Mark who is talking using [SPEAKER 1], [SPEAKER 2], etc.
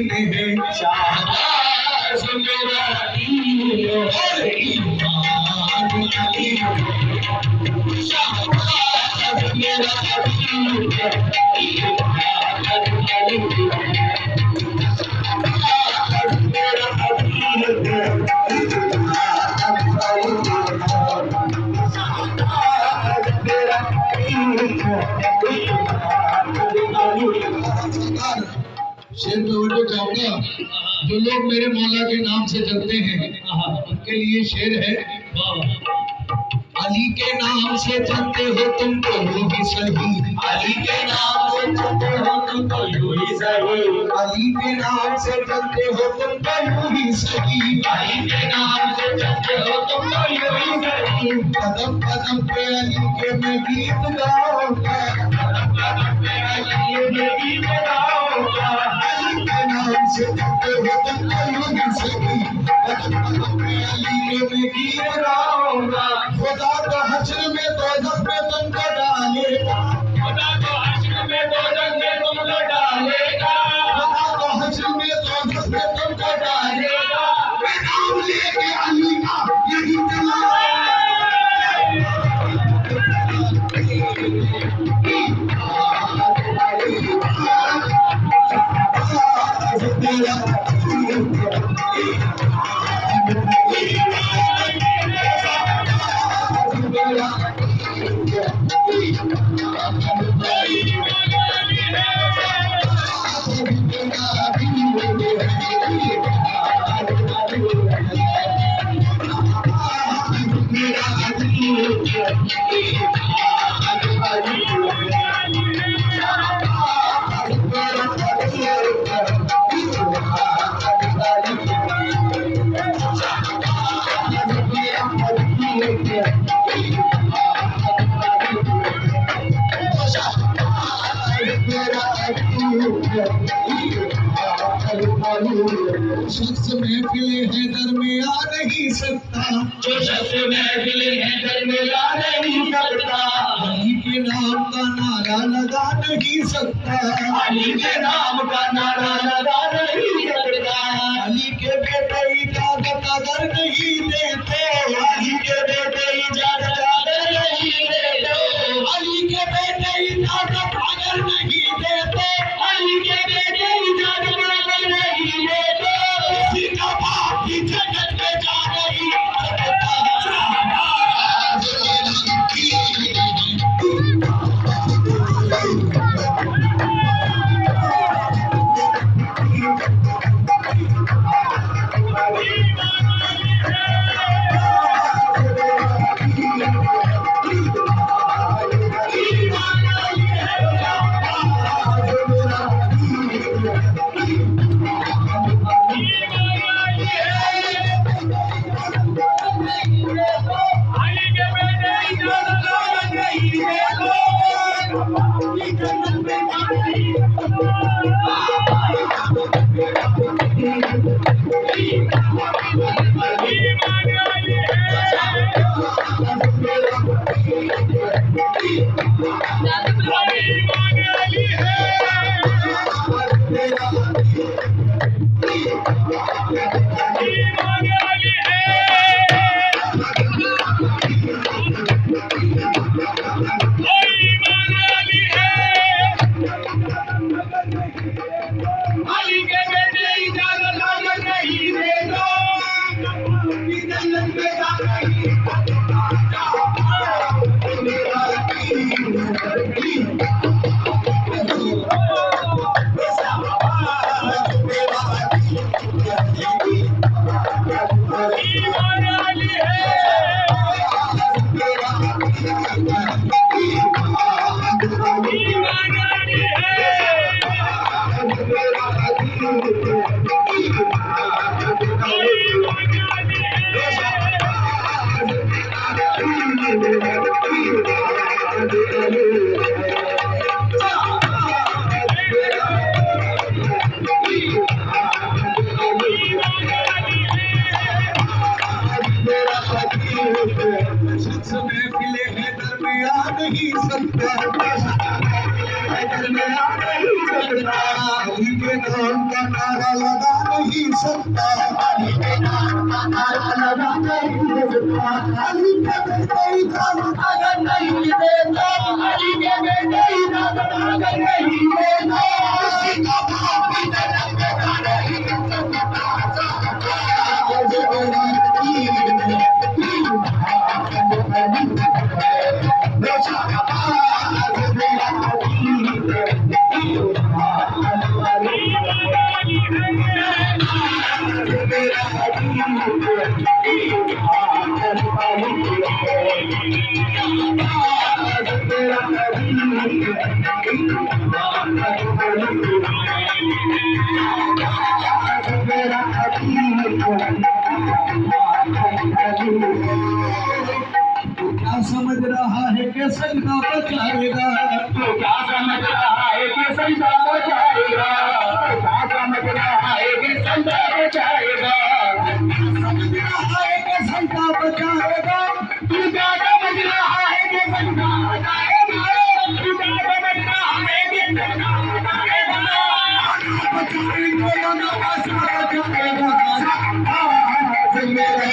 [SPEAKER 1] दीन है, शाहबाज मेरा दीन और ईमान अली, शाहबाज मेरा दीन ईमान अली, शाहबाज मेरा दीन शेर तवज्जो चाहूंगा। जो लोग मेरे मौला के नाम से चलते हैं उनके लिए शेर है। अली के नाम से चलते हो तुम तो यूं ही सही, अली के नाम से चलते हो तुम तो यूं ही सही, अली के नाम से चलते हो तुम तो यूं ही सही, अली के नाम से चलते हो तुम तो यूं ही सही। कदम कदम पे अली के मैं गीत गाऊंगा, कदम कदम पे अली के मैं गीत गाऊंगा, अली के नाम से चलते हो तुम तो यूं ही सही, कदम कदम पे अली के मैं गीत गाऊंगा। खुदा तो हश्र में दोज़ख में तुमको डालेगा, खुदा तो हश्र में दोज़ख में तुमको डालेगा, खुदा तो हश्र में दोज़ख में तुमको डालेगा। मैं नाम लेके अली का यही चला शख्स महफिल हैदर में आ नहीं सकता, जो शख्स महफिल हैदर में आ नहीं सकता, अली के नाम का नारा लगा नहीं सकता, अली के नाम का नारा लगा नहीं सकता, अली के बेटे इजाजत अगर नहीं देते, अली के बेटे इजाजत अगर नहीं देते, अली के बेटे इजाजत अगर नहीं देते, अली के बेटे इजाजत अगर नहीं देते, किसी का बाप भी जन्नत में जा नहीं सकता। नाम का नारा लगा नहीं सकता, अली के नाम का नारा लगा नहीं सकता, अली के बेटे इधर अगर नहीं देता, अली के बेटे इधर अगर नहीं देता, किसी का बाप भी जन्म देता नहीं सकता। आज मेरा क्या समझ रहा है कि सजदा बचाएगा, तो क्या समझ रहा है कि सजदा बचाएगा, क्या समझ रहा है कि सजदा बचाएगा, समझ रहा है कि सजदा बचाएगा, तू क्या समझ रहा है कि सजदा बचाएगा, तू क्या समझ रहा है कि सजदा बचाएगा, बचाएगा ना बचाएगा, मेरा